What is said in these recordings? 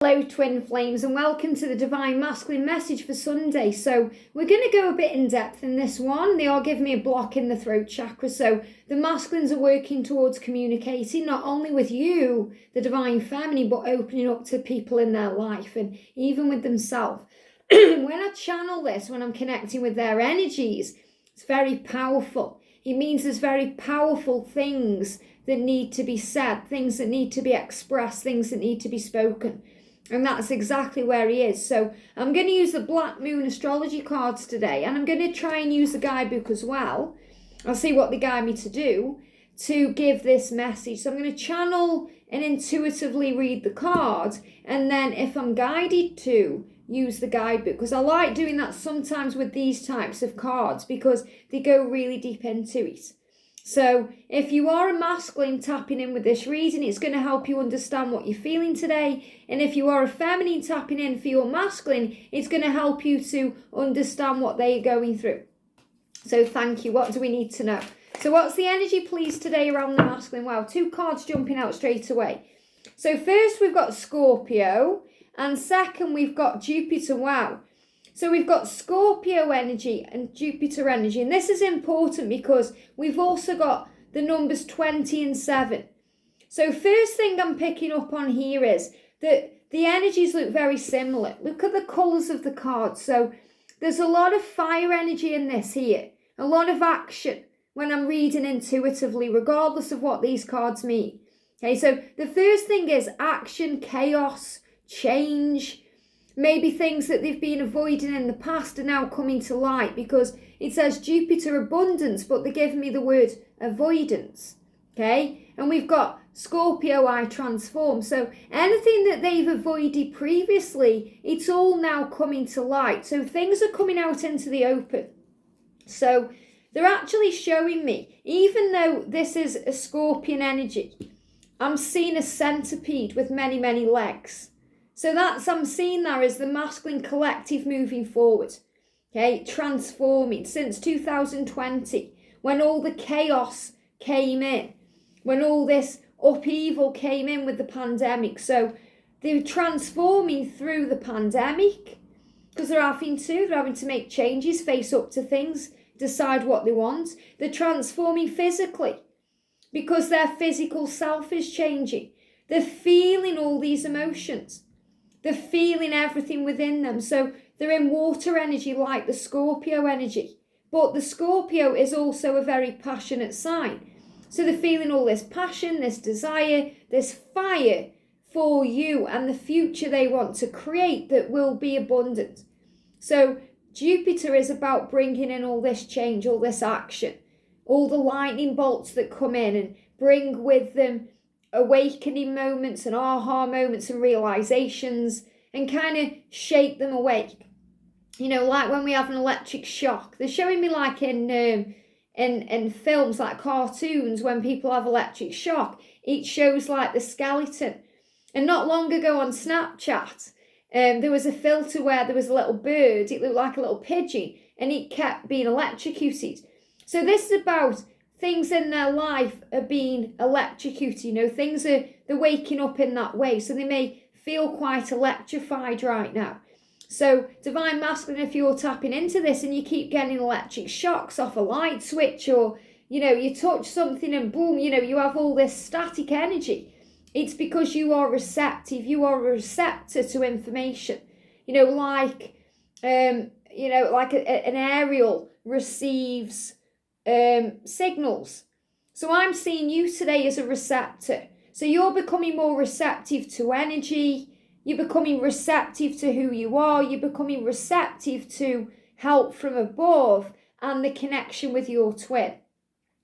Hello twin flames, and welcome to the Divine Masculine message for Sunday. So we're going to go a bit in depth in this one. They are giving me a block in the throat chakra, so the masculines are working towards communicating not only with you, the divine feminine, but opening up to people in their life and even with themselves. When I channel this, when I'm connecting with their energies, it's very powerful. It means there's very powerful things that need to be said, things that need to be expressed, things that need to be spoken. And that's exactly where he is. So I'm going to use the Black Moon astrology cards today. And I'm going to try and use the guidebook as well. I'll see what they guide me to do to give this message. So I'm going to channel and intuitively read the cards. And then if I'm guided to, use the guidebook. Because I like doing that sometimes with these types of cards because they go really deep into it. So if you are a masculine tapping in with this reading, it's going to help you understand what you're feeling today. And if you are a feminine tapping in for your masculine, it's going to help you to understand what they're going through. So thank you. What do we need to know? So what's the energy, please, today around the masculine? Wow, two cards jumping out straight away. So first we've got Scorpio, and second we've got Jupiter. Wow. So we've got Scorpio energy and Jupiter energy. And this is important because we've also got the numbers 20 and 7. So first thing I'm picking up on here is that the energies look very similar. Look at the colours of the cards. So there's a lot of fire energy in this here. A lot of action when I'm reading intuitively, regardless of what these cards mean. Okay, so the first thing is action, chaos, change. Maybe things that they've been avoiding in the past are now coming to light because it says Jupiter abundance, but they're giving me the word avoidance. Okay, and we've got Scorpio, I transform. So anything that they've avoided previously, it's all now coming to light. So things are coming out into the open. So they're actually showing me, even though this is a Scorpion energy, I'm seeing a centipede with many, many legs. So I'm seeing that as the masculine collective moving forward, okay, transforming since 2020, when all the chaos came in, when all this upheaval came in with the pandemic. So they're transforming through the pandemic because they're having to make changes, face up to things, decide what they want. They're transforming physically because their physical self is changing. They're feeling all these emotions. They're feeling everything within them. So they're in water energy like the Scorpio energy. But the Scorpio is also a very passionate sign. So they're feeling all this passion, this desire, this fire for you and the future they want to create that will be abundant. So Jupiter is about bringing in all this change, all this action, all the lightning bolts that come in and bring with them awakening moments and aha moments and realizations and kind of shake them awake. You know, like when we have an electric shock. They're showing me like in films like cartoons when people have electric shock. It shows like the skeleton. And not long ago on Snapchat, there was a filter where there was a little bird. It looked like a little pigeon and it kept being electrocuted. So this is about things in their life are being electrocuted, you know, they're waking up in that way. So they may feel quite electrified right now. So Divine Masculine, if you're tapping into this and you keep getting electric shocks off a light switch or, you know, you touch something and boom, you know, you have all this static energy. It's because you are receptive. You are a receptor to information. You know, like, an aerial receives signals. So I'm seeing you today as a receptor. So you're becoming more receptive to energy. You're becoming receptive to who you are. You're becoming receptive to help from above and the connection with your twin.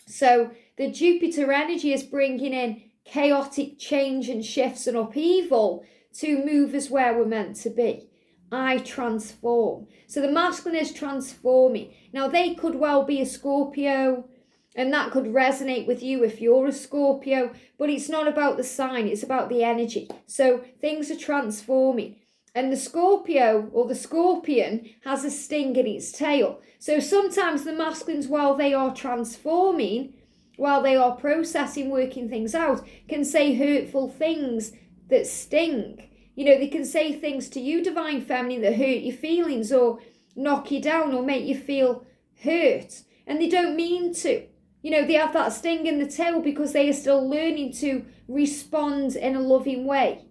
So the Jupiter energy is bringing in chaotic change and shifts and upheaval to move us where we're meant to be. I transform. So the masculine is transforming. Now they could well be a Scorpio and that could resonate with you if you're a Scorpio, but it's not about the sign, it's about the energy. So things are transforming. And the Scorpio or the Scorpion has a sting in its tail. So sometimes the masculines, while they are transforming, while they are processing, working things out, can say hurtful things that sting, They can say things to you, Divine Feminine, that hurt your feelings or knock you down or make you feel hurt. And they don't mean to. They have that sting in the tail because they are still learning to respond in a loving way.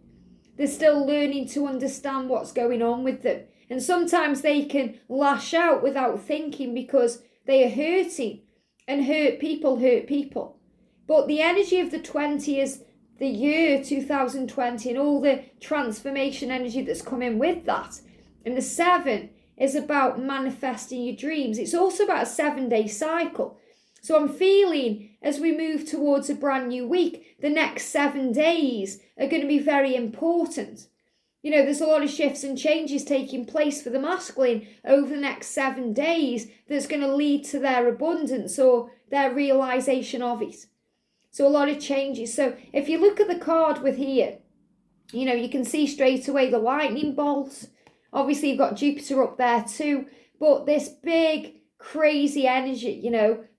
They're still learning to understand what's going on with them. And sometimes they can lash out without thinking because they are hurting. And hurt people hurt people. But the energy of the 20 is the year 2020 and all the transformation energy that's coming with that. And the 7 is about manifesting your dreams. It's also about a 7-day cycle. So I'm feeling as we move towards a brand new week, the next 7 days are going to be very important. There's a lot of shifts and changes taking place for the masculine over the next 7 days that's going to lead to their abundance or their realization of it. So a lot of changes. So if you look at the card with here, you can see straight away the lightning bolts. Obviously, you've got Jupiter up there too. But this big, crazy energy,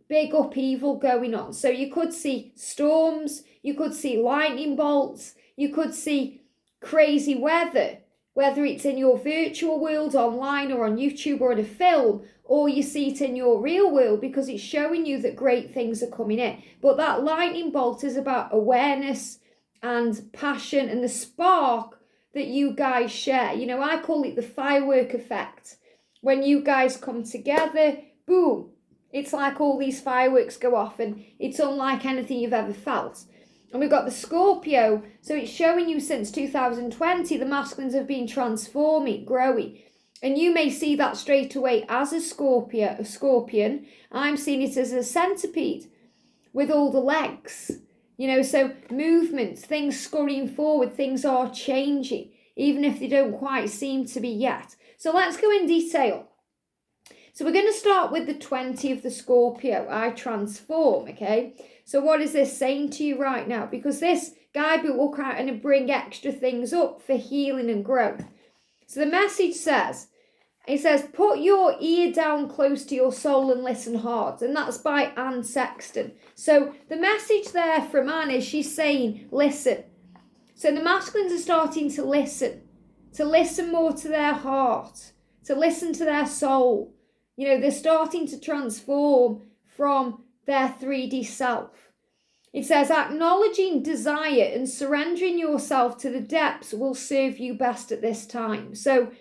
big upheaval going on. So you could see storms, you could see lightning bolts, you could see crazy weather, whether it's in your virtual world, online or on YouTube or in a film, or you see it in your real world because it's showing you that great things are coming in. But that lightning bolt is about awareness and passion and the spark that you guys share. I call it the firework effect. When you guys come together, boom, it's like all these fireworks go off and it's unlike anything you've ever felt. And we've got the Scorpio, so it's showing you since 2020, the masculines have been transforming, growing. And you may see that straight away as a scorpion. I'm seeing it as a centipede with all the legs. So movements, things scurrying forward, things are changing, even if they don't quite seem to be yet. So let's go in detail. So we're going to start with the 20 of the Scorpio. I transform, okay? So what is this saying to you right now? Because this guidebook will kind of bring extra things up for healing and growth. So the message says, put your ear down close to your soul and listen hard. And that's by Anne Sexton. So the message there from Anne is she's saying, listen. So the masculines are starting to listen more to their heart, to listen to their soul. They're starting to transform from their 3D self. It says, acknowledging desire and surrendering yourself to the depths will serve you best at this time. So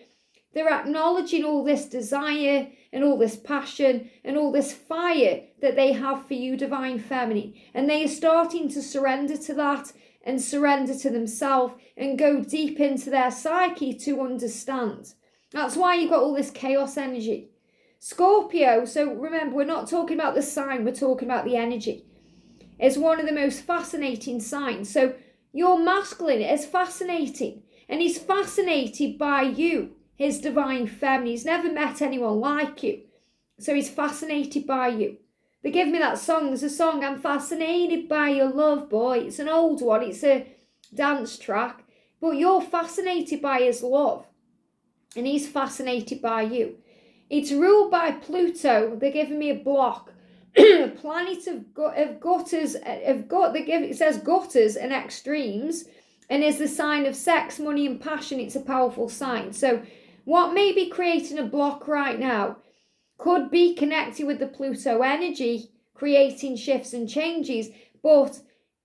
they're acknowledging all this desire and all this passion and all this fire that they have for you, Divine Feminine. And they are starting to surrender to that and surrender to themselves and go deep into their psyche to understand. That's why you've got all this chaos energy. Scorpio, so remember, we're not talking about the sign, we're talking about the energy. It's one of the most fascinating signs. So your masculine is fascinating, and he's fascinated by you, his Divine Feminine. He's never met anyone like you, so he's fascinated by you. They give me that song. There's a song, I'm fascinated by your love, boy. It's an old one. It's a dance track, but you're fascinated by his love, and he's fascinated by you. It's ruled by Pluto. They're giving me a block. Planet of gutters, it says gutters and extremes, and is the sign of sex, money and passion. It's a powerful sign. So what may be creating a block right now could be connected with the Pluto energy, creating shifts and changes, but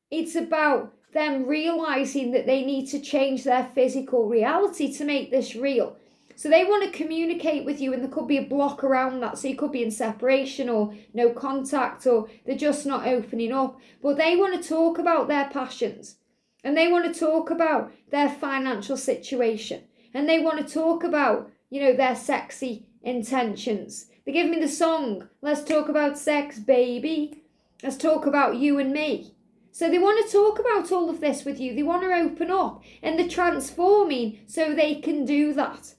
it's about them realizing that they need to change their physical reality to make this real. So they want to communicate with you, and there could be a block around that. So you could be in separation or no contact, or they're just not opening up. But they want to talk about their passions, and they want to talk about their financial situation, and they want to talk about, their sexy intentions. They give me the song, let's talk about sex, baby. Let's talk about you and me. So they want to talk about all of this with you. They want to open up, and they're transforming so they can do that.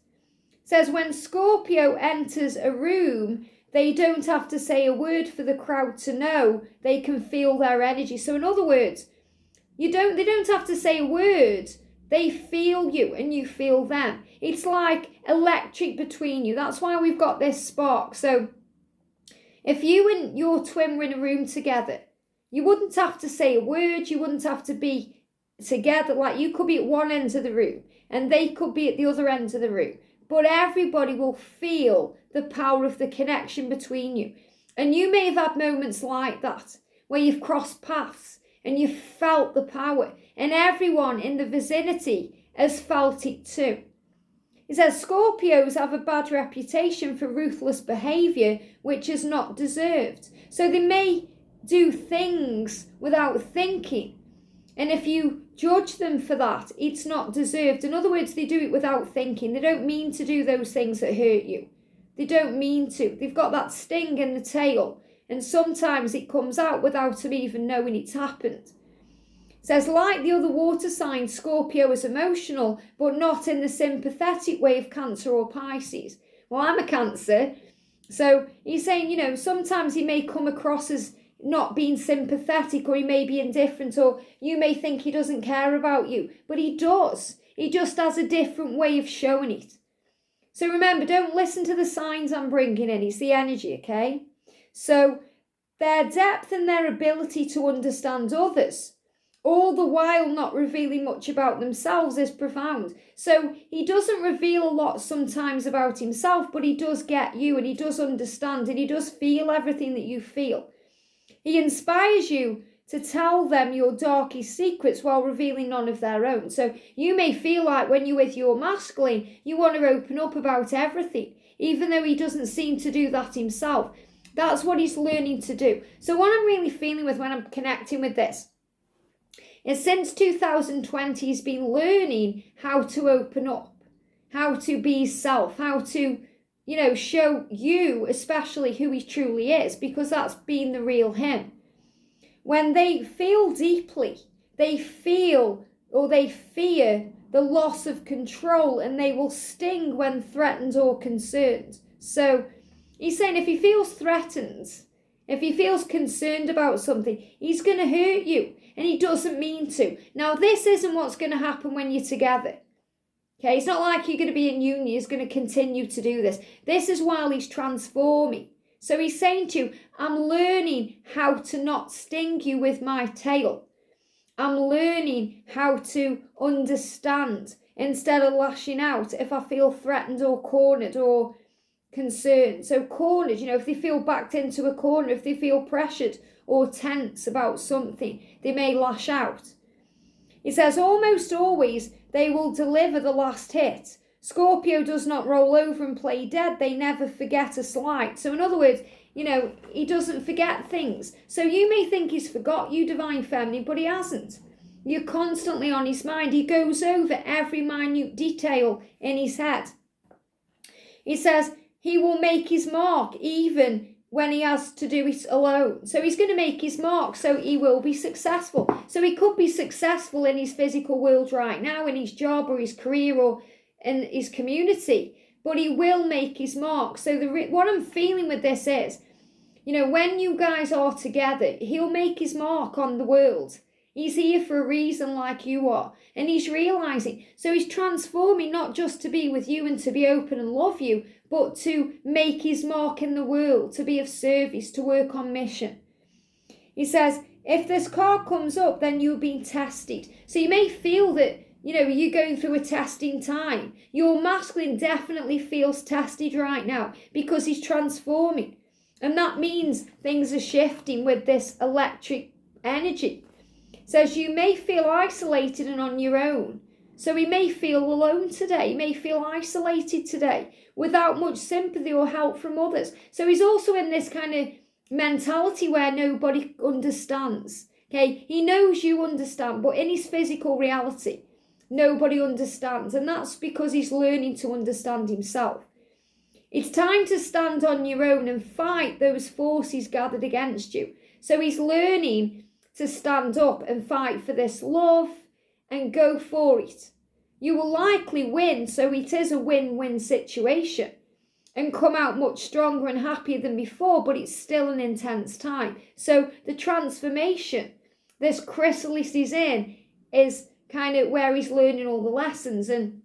Says when Scorpio enters a room, they don't have to say a word for the crowd to know. They can feel their energy. So in other words, they don't have to say a word. They feel you and you feel them. It's like electric between you. That's why we've got this spark. So if you and your twin were in a room together, you wouldn't have to say a word. You wouldn't have to be together. Like you could be at one end of the room and they could be at the other end of the room. But everybody will feel the power of the connection between you. And you may have had moments like that, where you've crossed paths and you've felt the power, and everyone in the vicinity has felt it too. It says Scorpios have a bad reputation for ruthless behaviour, which is not deserved. So they may do things without thinking. And if you judge them for that, it's not deserved. In other words, they do it without thinking. They don't mean to do those things that hurt you. They don't mean to. They've got that sting in the tail. And sometimes it comes out without them even knowing it's happened. It says, like the other water signs, Scorpio is emotional, but not in the sympathetic way of Cancer or Pisces. Well, I'm a Cancer. So he's saying, sometimes he may come across as not being sympathetic, or he may be indifferent, or you may think he doesn't care about you, but he does. He just has a different way of showing it. So remember, don't listen to the signs I'm bringing in. It's the energy, okay? So their depth and their ability to understand others, all the while not revealing much about themselves, is profound. So he doesn't reveal a lot sometimes about himself, but he does get you, and he does understand, and he does feel everything that you feel. He inspires you to tell them your darkest secrets while revealing none of their own. So you may feel like when you're with your masculine, you want to open up about everything, even though he doesn't seem to do that himself. That's what he's learning to do. So what I'm really feeling with when I'm connecting with this is since 2020, he's been learning how to open up, how to be self, how to show you especially who he truly is, because that's been the real him. When they feel deeply, they feel or they fear the loss of control, and they will sting when threatened or concerned. So he's saying if he feels threatened, if he feels concerned about something, he's going to hurt you, and he doesn't mean to. Now, this isn't what's going to happen when you're together. Okay, it's not like you're going to be in union, he's going to continue to do this. This is while he's transforming. So he's saying to you, I'm learning how to not sting you with my tail. I'm learning how to understand instead of lashing out if I feel threatened or cornered or concerned. So cornered, if they feel backed into a corner, if they feel pressured or tense about something, they may lash out. It says almost always they will deliver the last hit. Scorpio does not roll over and play dead. They never forget a slight. So in other words, he doesn't forget things. So you may think he's forgot you, Divine Feminine, but he hasn't. You're constantly on his mind. He goes over every minute detail in his head. He says he will make his mark even when he has to do it alone. So he's going to make his mark, so he will be successful. So he could be successful in his physical world right now, in his job or his career or in his community, but he will make his mark. So what I'm feeling with this is, when you guys are together, he'll make his mark on the world. He's here for a reason like you are, and he's realising. So he's transforming not just to be with you and to be open and love you, but to make his mark in the world, to be of service, to work on mission. He says, if this card comes up, then you're being tested. So you may feel that, you're going through a testing time. Your masculine definitely feels tested right now because he's transforming. And that means things are shifting with this electric energy. Says you may feel isolated and on your own. So he may feel alone today. He may feel isolated today without much sympathy or help from others. So he's also in this kind of mentality where nobody understands. Okay, he knows you understand, but in his physical reality, nobody understands. And that's because he's learning to understand himself. It's time to stand on your own and fight those forces gathered against you. So he's learning to stand up and fight for this love and go for it. You will likely win, so it is a win-win situation, and come out much stronger and happier than before, but it's still an intense time. So the transformation this chrysalis is in is kind of where he's learning all the lessons. And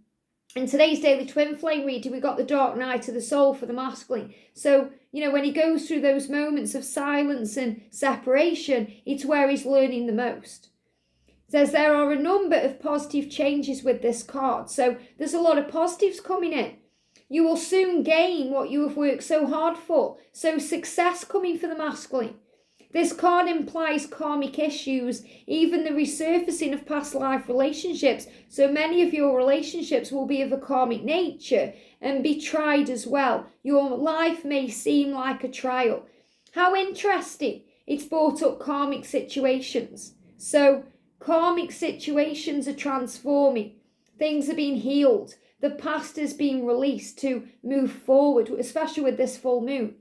in today's daily twin flame reading, we got the dark night of the soul for the masculine. So, when he goes through those moments of silence and separation, it's where he's learning the most. It says there are a number of positive changes with this card. So there's a lot of positives coming in. You will soon gain what you have worked so hard for. So success coming for the masculine. This card implies karmic issues, even the resurfacing of past life relationships. So many of your relationships will be of a karmic nature and be tried as well. Your life may seem like a trial. How interesting. It's brought up karmic situations. So karmic situations are transforming. Things are being healed. The past is being released to move forward, especially with this full moon.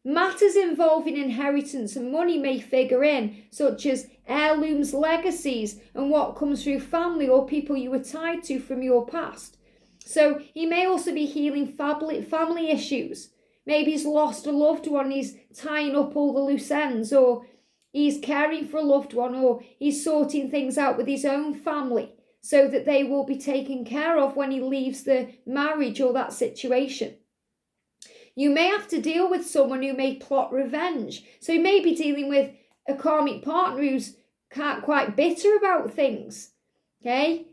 Matters involving inheritance and money may figure in, such as heirlooms, legacies, and what comes through family or people you were tied to from your past. So he may also be healing family issues. Maybe he's lost a loved one, he's tying up all the loose ends, or he's caring for a loved one, or he's sorting things out with his own family so that they will be taken care of when he leaves the marriage or that situation. You may have to deal with someone who may plot revenge. So you may be dealing with a karmic partner who's quite bitter about things. Okay?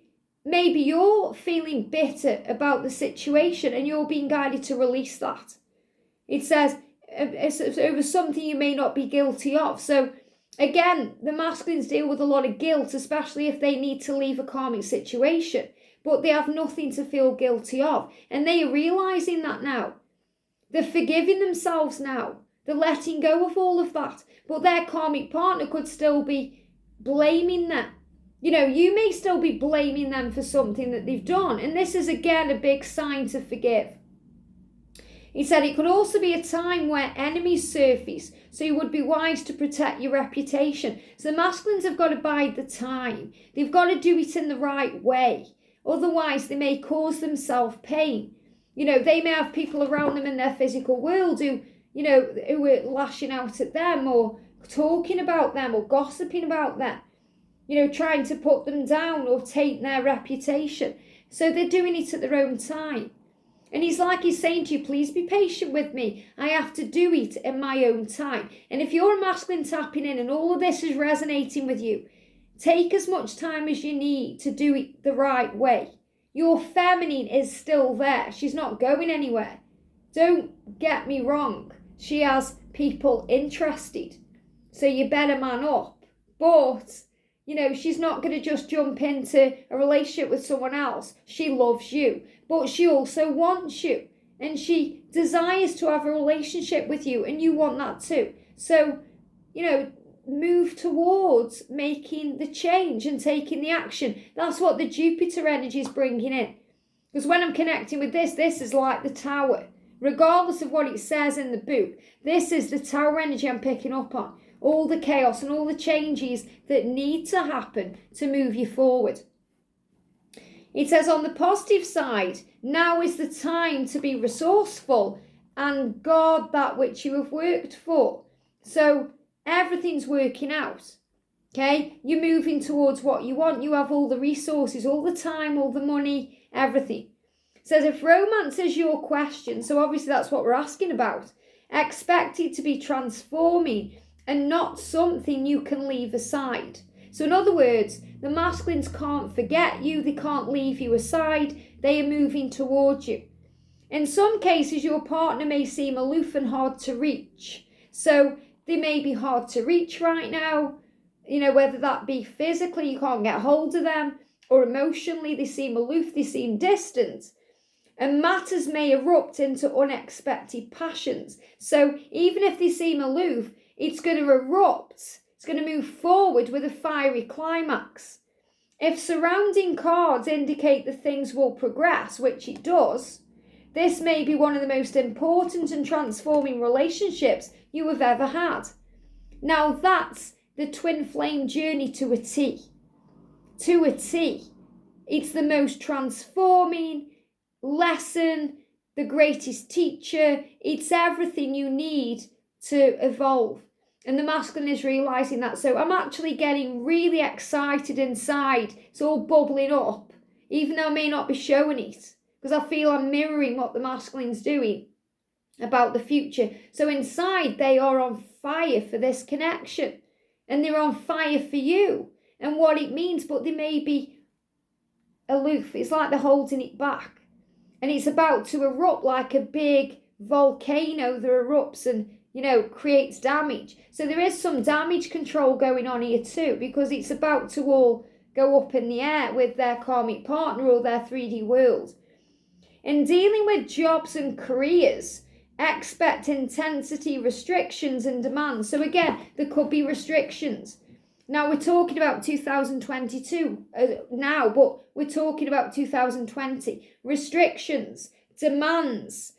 Maybe you're feeling bitter about the situation and you're being guided to release that. It says it's over something you may not be guilty of. So again, the masculines deal with a lot of guilt, especially if they need to leave a karmic situation. But they have nothing to feel guilty of. And they are realising that now. They're forgiving themselves now. They're letting go of all of that. But their karmic partner could still be blaming them. You know, you may still be blaming them for something that they've done. And this is, again, a big sign to forgive. He said it could also be a time where enemies surface. So you would be wise to protect your reputation. So the masculines have got to bide the time. They've got to do it in the right way. Otherwise, they may cause themselves pain. You know, they may have people around them in their physical world who are lashing out at them or talking about them or gossiping about them. You know, trying to put them down or take their reputation. So they're doing it at their own time. And he's saying to you, please be patient with me. I have to do it in my own time. And if you're a masculine tapping in and all of this is resonating with you, take as much time as you need to do it the right way. Your feminine is still there. She's not going anywhere. Don't get me wrong. She has people interested. So you better man up. But, you know, she's not going to just jump into a relationship with someone else. She loves you. But she also wants you. And she desires to have a relationship with you. And you want that too. So, you know, move towards making the change and taking the action. That's what the Jupiter energy is bringing in. Because when I'm connecting with this is like the tower. Regardless of what it says in the book, this is the tower energy I'm picking up on. All the chaos and all the changes that need to happen to move you forward. It says on the positive side, now is the time to be resourceful and guard that which you have worked for. So everything's working out. Okay? You're moving towards what you want. You have all the resources, all the time, all the money, everything. It says if romance is your question, so obviously that's what we're asking about, expect it to be transforming and not something you can leave aside. So in other words, the masculines can't forget you, they can't leave you aside, they are moving towards you. In some cases, your partner may seem aloof and hard to reach. So they may be hard to reach right now, you know, whether that be physically, you can't get hold of them, or emotionally, they seem aloof, they seem distant. And matters may erupt into unexpected passions. So even if they seem aloof, it's going to erupt. It's going to move forward with a fiery climax. If surrounding cards indicate that things will progress, which it does, this may be one of the most important and transforming relationships you have ever had. Now that's the twin flame journey to a T. To a T. It's the most transforming lesson, the greatest teacher. It's everything you need to evolve. And the masculine is realising that. So I'm actually getting really excited inside. It's all bubbling up, even though I may not be showing it, because I feel I'm mirroring what the masculine's doing about the future. So inside, they are on fire for this connection. And they're on fire for you. and what it means, but they may be aloof. It's like they're holding it back. And it's about to erupt like a big volcano that erupts and, creates damage. So there is some damage control going on here too, because it's about to all go up in the air with their karmic partner or their 3D world. In dealing with jobs and careers, expect intensity, restrictions and demands. So again, there could be restrictions. Now we're talking about 2022 now, but we're talking about 2020. Restrictions, demands,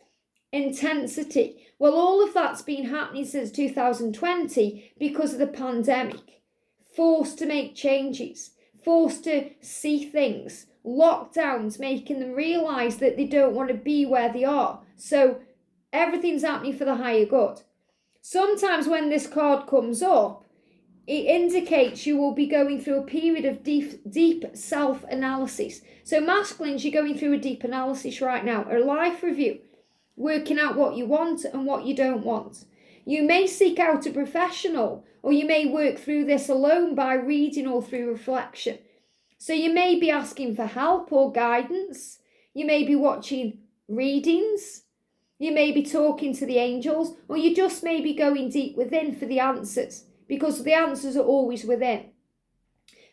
intensity. Well, all of that's been happening since 2020 because of the pandemic. Forced to make changes, forced to see things, lockdowns, making them realise that they don't want to be where they are. So everything's happening for the higher good. Sometimes when this card comes up, it indicates you will be going through a period of deep self-analysis. So masculines, you're going through a deep analysis right now, a life review, working out what you want and what you don't want. You may seek out a professional, or you may work through this alone by reading or through reflection. So you may be asking for help or guidance. You may be watching readings. You may be talking to the angels, or you just may be going deep within for the answers, because the answers are always within.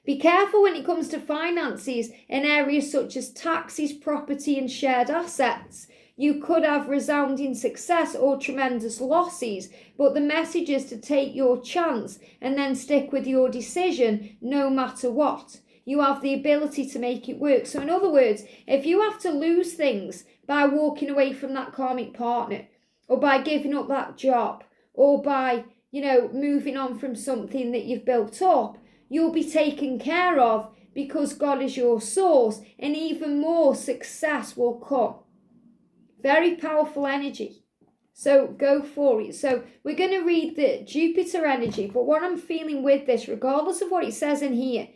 Be careful when it comes to finances in areas such as taxes, property and shared assets. You could have resounding success or tremendous losses, but the message is to take your chance and then stick with your decision no matter what. You have the ability to make it work. So in other words, if you have to lose things by walking away from that karmic partner, or by giving up that job, or by, moving on from something that you've built up, you'll be taken care of because God is your source, and even more success will come. Very powerful energy. So go for it. So we're going to read the Jupiter energy, but what I'm feeling with this, regardless of what it says in here,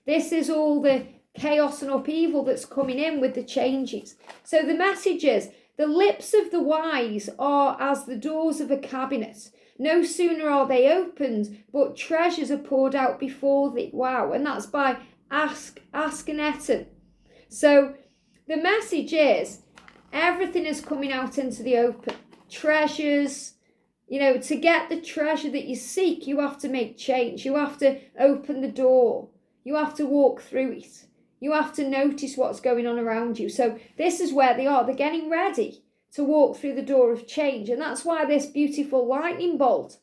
this is all the chaos and upheaval that's coming in with the changes. So the message is, the lips of the wise are as the doors of a cabinet. No sooner are they opened, but treasures are poured out before thee. Wow. And that's by Akhenaten. So the message is, everything is coming out into the open. Treasures, to get the treasure that you seek, you have to make change. You have to open the door. You have to walk through it. You have to notice what's going on around you. So this is where they are. They're getting ready to walk through the door of change. And that's why this beautiful lightning bolt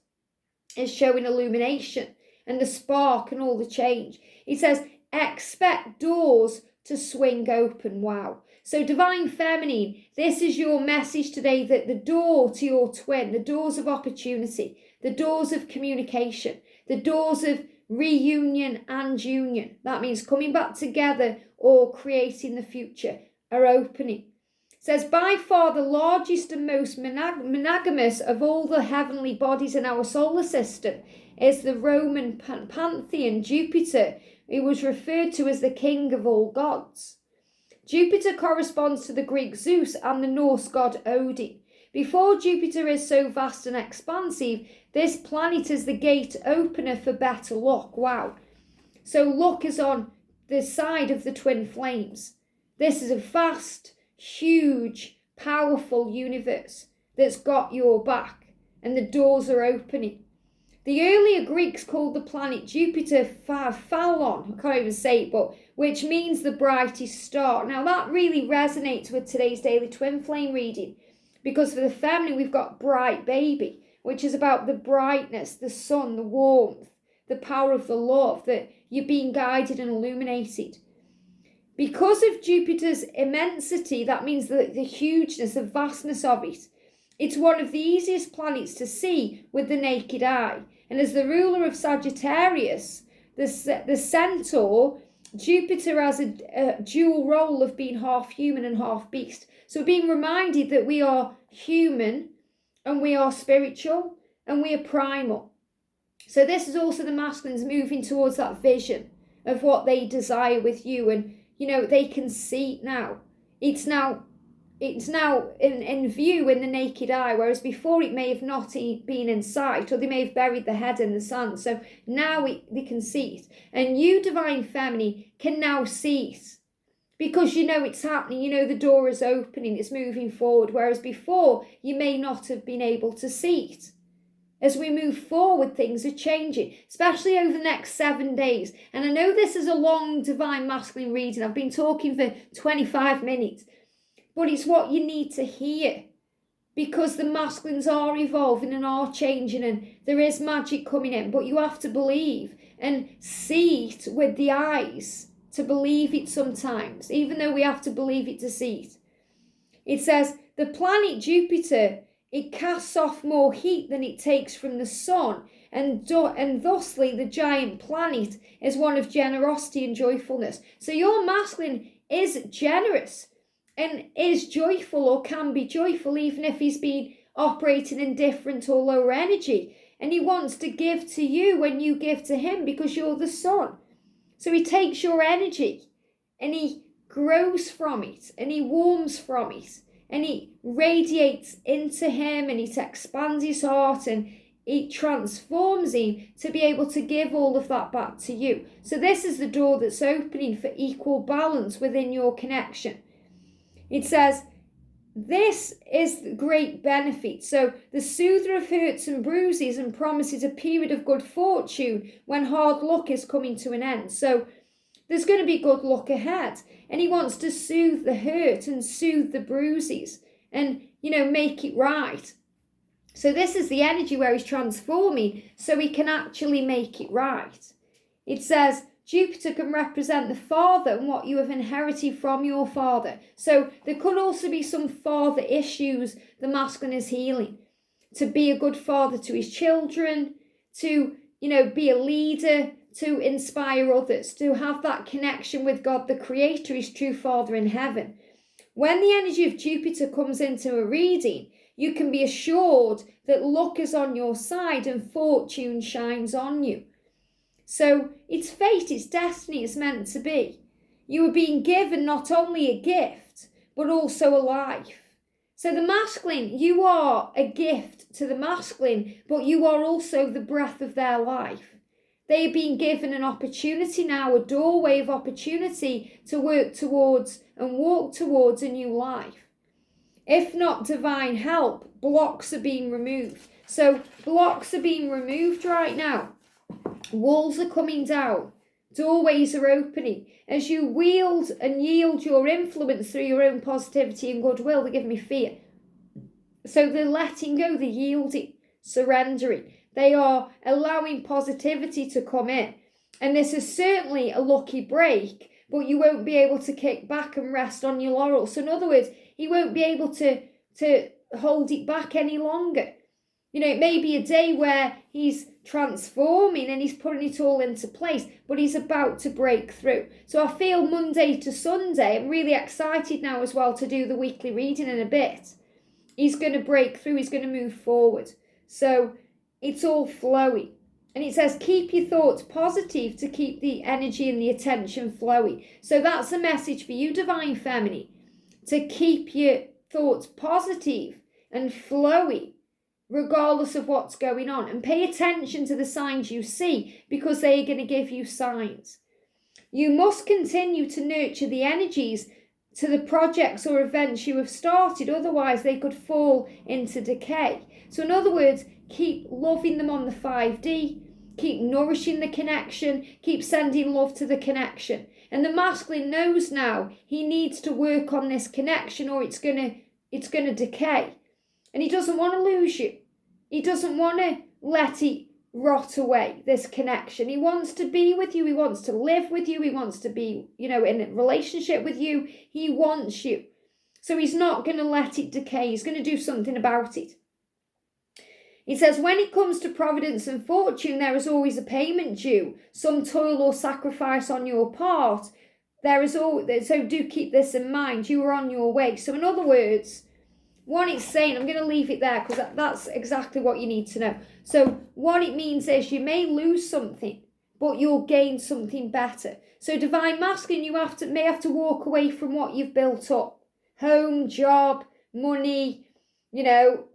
is showing illumination and the spark and all the change. It says, expect doors to swing open. Wow. So divine feminine, this is your message today, that the door to your twin, the doors of opportunity, the doors of communication, the doors of reunion and union, that means coming back together or creating the future, are opening. It says, by far the largest and most monogamous of all the heavenly bodies in our solar system is the Roman pantheon, Jupiter. He was referred to as the king of all gods. Jupiter corresponds to the Greek Zeus and the Norse god Odin. Before Jupiter is so vast and expansive, this planet is the gate opener for better luck. Wow. So luck is on the side of the twin flames. This is a vast, huge, powerful universe that's got your back, and the doors are opening. The earlier Greeks called the planet Jupiter Phalon, I can't even say it, but which means the brightest star. Now that really resonates with today's daily twin flame reading, because for the feminine we've got bright baby, which is about the brightness, the sun, the warmth, the power of the love, that you're being guided and illuminated. Because of Jupiter's immensity, that means the hugeness, the vastness of it, it's one of the easiest planets to see with the naked eye. And as the ruler of Sagittarius, the centaur, Jupiter has a dual role of being half human and half beast. So being reminded that we are human and we are spiritual and we are primal. So this is also the masculines moving towards that vision of what they desire with you. And, they can see it now. It's now it's now in view in the naked eye, whereas before it may have not been in sight, or they may have buried the head in the sand. So now they can see it. And you, Divine Feminine, can now see it. Because you know it's happening, you know the door is opening, it's moving forward, whereas before you may not have been able to see it. As we move forward, things are changing, especially over the next 7 days. And I know this is a long Divine Masculine reading. I've been talking for 25 minutes, but it's what you need to hear, because the masculines are evolving and are changing, and there is magic coming in, but you have to believe and see it with the eyes to believe it sometimes, even though we have to believe it to see it. It says, the planet Jupiter, it casts off more heat than it takes from the sun, and thusly the giant planet is one of generosity and joyfulness. So your masculine is generous and is joyful, or can be joyful, even if he's been operating in different or lower energy. And he wants to give to you when you give to him, because you're the sun. So he takes your energy and he grows from it, and he warms from it, and he radiates into him, and it expands his heart, and it transforms him to be able to give all of that back to you. So this is the door that's opening for equal balance within your connection. It says, this is the great benefit. So the soother of hurts and bruises, and promises a period of good fortune when hard luck is coming to an end. So there's going to be good luck ahead. And he wants to soothe the hurt and soothe the bruises and, make it right. So this is the energy where he's transforming so he can actually make it right. It says, Jupiter can represent the father and what you have inherited from your father. So there could also be some father issues the masculine is healing. To be a good father to his children, to, be a leader, to inspire others, to have that connection with God, the Creator, his true Father in heaven. When the energy of Jupiter comes into a reading, you can be assured that luck is on your side and fortune shines on you. So it's fate, it's destiny, it's meant to be. You are being given not only a gift, but also a life. So the masculine, you are a gift to the masculine, but you are also the breath of their life. They are being given an opportunity now, a doorway of opportunity to work towards and walk towards a new life. If not divine help, blocks are being removed. So blocks are being removed right now. Walls are coming down. Doorways are opening. As you wield and yield your influence through your own positivity and goodwill, they give me fear. So they're letting go, they're yielding, surrendering. They are allowing positivity to come in. And this is certainly a lucky break, but you won't be able to kick back and rest on your laurels. So in other words, he won't be able to hold it back any longer. It may be a day where he's transforming and he's putting it all into place, but he's about to break through. So I feel Monday to Sunday, I'm really excited now as well to do the weekly reading in a bit. He's going to break through, he's going to move forward. So it's all flowing. And it says, keep your thoughts positive to keep the energy and the attention flowing. So that's a message for you, Divine Feminine, to keep your thoughts positive and flowing, regardless of what's going on. And pay attention to the signs you see, because they are going to give you signs. You must continue to nurture the energies to the projects or events you have started, otherwise they could fall into decay. So in other words, keep loving them on the 5D, keep nourishing the connection, keep sending love to the connection. And the masculine knows now he needs to work on this connection, or it's gonna decay. And he doesn't want to lose you. He doesn't want to let it rot away, this connection. He wants to be with you. He wants to live with you. He wants to be, in a relationship with you. He wants you. So he's not going to let it decay. He's going to do something about it. It says, when it comes to providence and fortune, there is always a payment due, some toil or sacrifice on your part. So do keep this in mind. You are on your way. So in other words, what it's saying, I'm going to leave it there because that's exactly what you need to know. So what it means is you may lose something, but you'll gain something better. So Divine Masculine, you may have to walk away from what you've built up. home, job, money,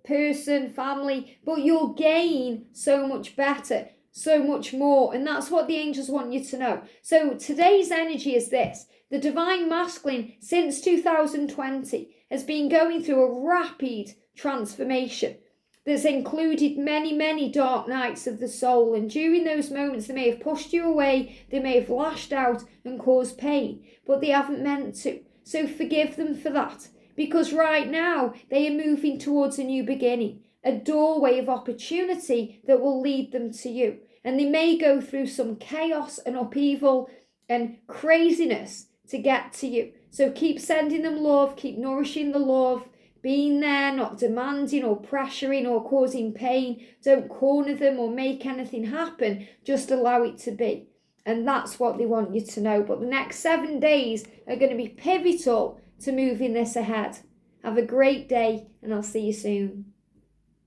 person, family, but you'll gain so much better, so much more. And that's what the angels want you to know. So today's energy is this. The divine masculine since 2020 has been going through a rapid transformation that's included many, many dark nights of the soul. And during those moments, they may have pushed you away, they may have lashed out and caused pain, but they haven't meant to. So forgive them for that, because right now they are moving towards a new beginning, a doorway of opportunity that will lead them to you. And they may go through some chaos and upheaval and craziness to get to you. So keep sending them love, keep nourishing the love, being there, not demanding or pressuring or causing pain. Don't corner them or make anything happen, just allow it to be. And that's what they want you to know. But the next 7 days are going to be pivotal to moving this ahead. Have a great day, and I'll see you soon.